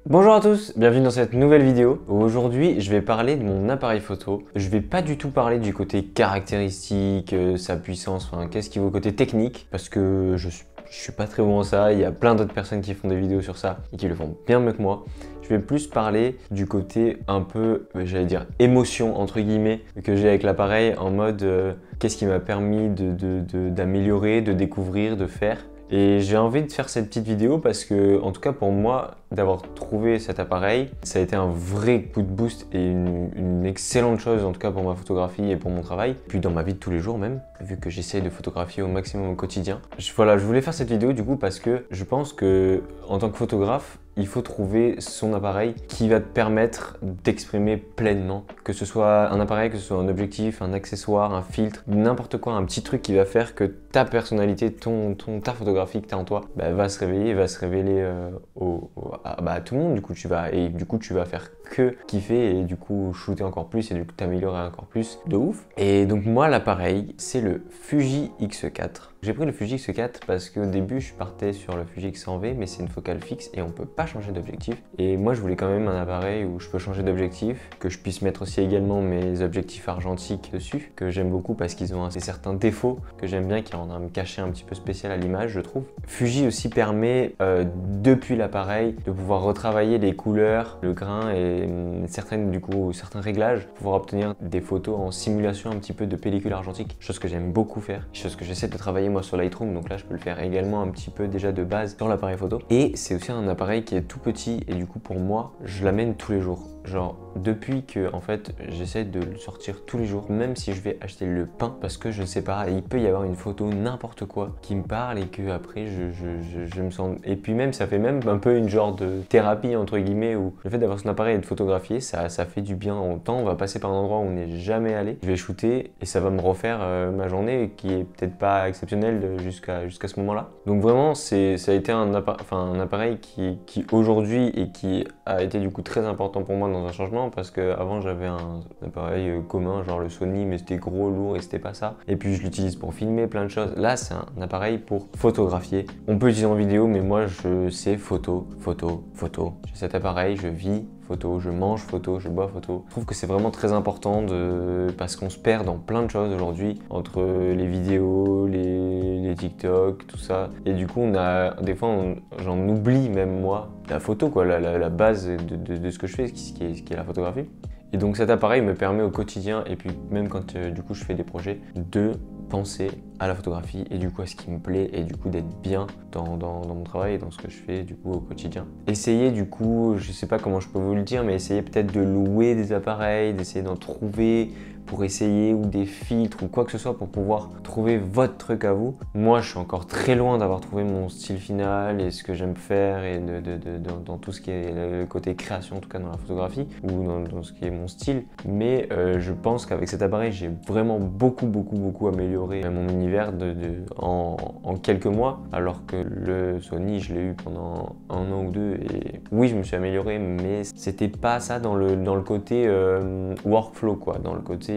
Bonjour à tous, bienvenue dans cette nouvelle vidéo. Aujourd'hui, je vais parler de mon appareil photo. Je vais pas du tout parler du côté caractéristique, sa puissance, enfin qu'est-ce qui vaut côté technique, parce que je suis pas très bon en ça. Il y a plein d'autres personnes qui font des vidéos sur ça et qui le font bien mieux que moi. Je vais plus parler du côté un peu, j'allais dire, émotion entre guillemets, que j'ai avec l'appareil en mode qu'est-ce qui m'a permis d'améliorer, de découvrir, de faire. Et j'ai envie de faire cette petite vidéo parce que, en tout cas pour moi, d'avoir trouvé cet appareil, ça a été un vrai coup de boost et une excellente chose en tout cas pour ma photographie et pour mon travail. Puis dans ma vie de tous les jours même, vu que j'essaye de photographier au maximum au quotidien. Voilà, je voulais faire cette vidéo du coup parce que je pense que en tant que photographe, il faut trouver son appareil qui va te permettre d'exprimer pleinement. Que ce soit un appareil, que ce soit un objectif, un accessoire, un filtre, n'importe quoi, un petit truc qui va faire que ta personnalité, ta photographie que tu as en toi va se réveiller, va se révéler à tout le monde. Du coup, tu vas faire que kiffer et du coup shooter encore plus et du coup t'améliorer encore plus de ouf. Et donc moi l'appareil c'est le Fuji X4. J'ai pris le Fuji X4 parce qu'au début je partais sur le Fuji X100V mais c'est une focale fixe et on peut pas changer d'objectif. Et moi je voulais quand même un appareil où je peux changer d'objectif, que je puisse mettre aussi également mes objectifs argentiques dessus, que j'aime beaucoup parce qu'ils ont certains défauts que j'aime bien qui rendent un cachet un petit peu spécial à l'image je trouve. Fuji aussi permet depuis l'appareil de pouvoir retravailler les couleurs, le grain et certains réglages, pouvoir obtenir des photos en simulation un petit peu de pellicule argentique, chose que j'aime beaucoup faire, chose que j'essaie de travailler moi sur Lightroom, donc là je peux le faire également un petit peu déjà de base sur l'appareil photo. Et c'est aussi un appareil qui est tout petit et du coup pour moi je l'amène tous les jours. Genre depuis que en fait j'essaie de le sortir tous les jours, même si je vais acheter le pain parce que je ne sais pas, il peut y avoir une photo n'importe quoi qui me parle et que après je me sens, et puis même ça fait même un peu une genre de thérapie entre guillemets où le fait d'avoir son appareil et de photographier ça fait du bien. En temps on va passer par un endroit où on n'est jamais allé, je vais shooter et ça va me refaire ma journée qui est peut-être pas exceptionnelle jusqu'à ce moment là. Donc vraiment ça a été un appareil qui aujourd'hui et qui a été du coup très important pour moi dans un changement parce qu'avant j'avais un appareil commun genre le Sony mais c'était gros, lourd et c'était pas ça. Et puis je l'utilise pour filmer plein de choses. Là c'est un appareil pour photographier. On peut l'utiliser en vidéo mais moi c'est photo. J'ai cet appareil, je vis photo, je mange photo, je bois photo. Je trouve que c'est vraiment très important parce qu'on se perd dans plein de choses aujourd'hui entre les vidéos, les TikTok, tout ça. Et du coup des fois j'en oublie même moi la photo quoi, la base de ce que je fais, ce qui est la photographie. Et donc cet appareil me permet au quotidien et puis même quand du coup je fais des projets de penser à la photographie et du coup à ce qui me plaît et du coup d'être bien dans mon travail et dans ce que je fais du coup au quotidien. Essayez du coup, je sais pas comment je peux vous le dire, mais essayez peut-être de louer des appareils, d'essayer d'en trouver pour essayer, ou des filtres ou quoi que ce soit pour pouvoir trouver votre truc à vous. Moi je suis encore très loin d'avoir trouvé mon style final et ce que j'aime faire et dans tout ce qui est le côté création en tout cas dans la photographie ou dans ce qui est mon style, mais je pense qu'avec cet appareil j'ai vraiment beaucoup amélioré mon univers en quelques mois, alors que le Sony je l'ai eu pendant un an ou deux et oui je me suis amélioré mais c'était pas ça dans le côté workflow quoi, dans le côté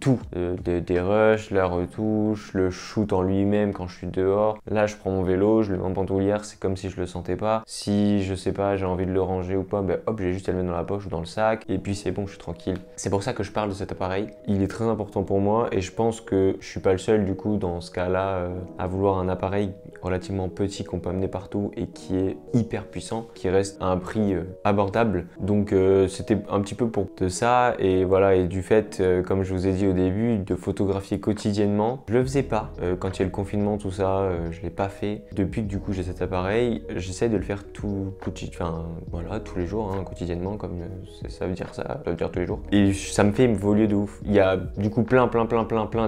tout, des rushs, la retouche, le shoot en lui-même quand je suis dehors. Là je prends mon vélo, je le mets en bandoulière, c'est comme si je le sentais pas. Si je sais pas, j'ai envie de le ranger ou pas, hop j'ai juste à le mettre dans la poche ou dans le sac et puis c'est bon, je suis tranquille. C'est pour ça que je parle de cet appareil. Il est très important pour moi et je pense que je suis pas le seul du coup dans ce cas-là à vouloir un appareil relativement petit qu'on peut amener partout et qui est hyper puissant, qui reste à un prix abordable. Donc c'était un petit peu pour de ça et voilà, et du fait comme je vous ai dit au début, de photographier quotidiennement. Je le faisais pas quand il y a le confinement, tout ça, je l'ai pas fait. Depuis que du coup j'ai cet appareil, j'essaie de le faire tous les jours, hein, quotidiennement, comme ça veut dire tous les jours. Et ça me fait évoluer de ouf. Il y a du coup plein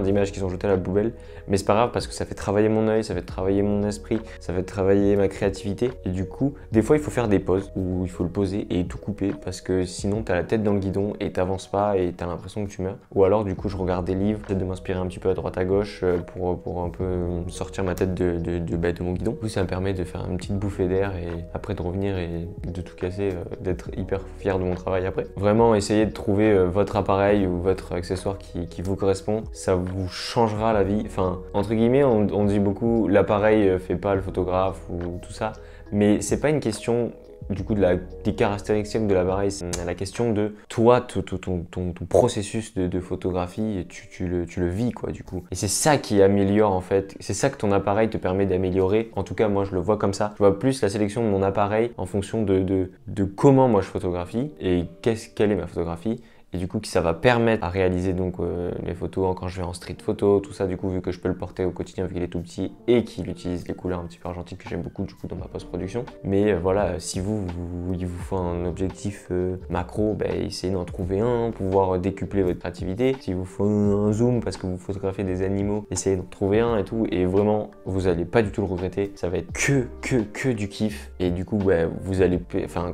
d'images qui sont jetées à la poubelle, mais c'est pas grave parce que ça fait travailler mon œil, ça fait travailler mon esprit, ça fait travailler ma créativité. Et du coup, des fois il faut faire des pauses où il faut le poser et tout couper parce que sinon t'as la tête dans le guidon et t'avances pas et t'as l'impression que tu meurs. Ou alors du coup je regarde des livres, j'essaie de m'inspirer un petit peu à droite à gauche pour un peu sortir ma tête de mon guidon. Du coup ça me permet de faire une petite bouffée d'air et après de revenir et de tout casser, d'être hyper fier de mon travail après. Vraiment essayez de trouver votre appareil ou votre accessoire qui vous correspond, ça vous changera la vie. Enfin entre guillemets on dit beaucoup l'appareil fait pas le photographe ou tout ça, Mais c'est pas une question du coup des caractéristiques de l'appareil, c'est la question de toi, ton processus de photographie, tu le vis quoi du coup. Et c'est ça qui améliore en fait, c'est ça que ton appareil te permet d'améliorer. En tout cas moi je le vois comme ça, je vois plus la sélection de mon appareil en fonction de comment moi je photographie et quelle est ma photographie. Et du coup, ça va permettre à réaliser donc mes photos quand je vais en street photo, tout ça du coup, vu que je peux le porter au quotidien vu qu'il est tout petit et qu'il utilise les couleurs un petit peu argentiques que j'aime beaucoup du coup dans ma post-production. Mais voilà, si il vous faut un objectif macro, essayez d'en trouver un, pouvoir décupler votre créativité. S'il vous faut un zoom parce que vous photographiez des animaux, essayez d'en trouver un et tout. Et vraiment, vous allez pas du tout le regretter. Ça va être que du kiff. Et du coup, vous allez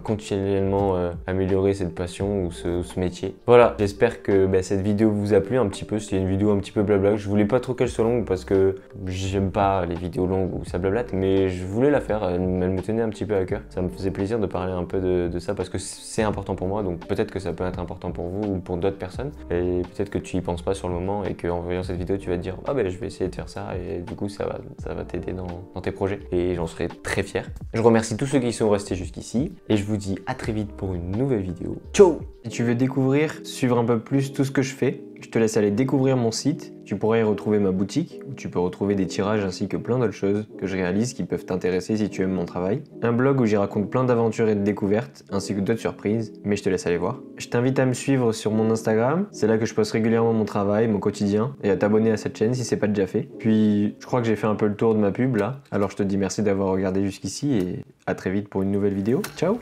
continuellement améliorer cette passion ou ce métier. Voilà, j'espère que cette vidéo vous a plu un petit peu. C'était une vidéo un petit peu blabla. Je voulais pas trop qu'elle soit longue parce que j'aime pas les vidéos longues où ça blablate, mais je voulais la faire. Elle me tenait un petit peu à cœur. Ça me faisait plaisir de parler un peu de ça parce que c'est important pour moi. Donc peut-être que ça peut être important pour vous ou pour d'autres personnes. Et peut-être que tu y penses pas sur le moment et qu'en voyant cette vidéo, tu vas te dire je vais essayer de faire ça et du coup ça va t'aider dans tes projets. Et j'en serai très fier. Je remercie tous ceux qui sont restés jusqu'ici et je vous dis à très vite pour une nouvelle vidéo. Ciao! Si tu veux découvrir, suivre un peu plus tout ce que je fais, je te laisse aller découvrir mon site. Tu pourras y retrouver ma boutique, où tu peux retrouver des tirages ainsi que plein d'autres choses que je réalise qui peuvent t'intéresser si tu aimes mon travail. Un blog où j'y raconte plein d'aventures et de découvertes, ainsi que d'autres surprises, mais je te laisse aller voir. Je t'invite à me suivre sur mon Instagram, c'est là que je poste régulièrement mon travail, mon quotidien, et à t'abonner à cette chaîne si c'est pas déjà fait. Puis, je crois que j'ai fait un peu le tour de ma pub là, alors je te dis merci d'avoir regardé jusqu'ici et à très vite pour une nouvelle vidéo. Ciao!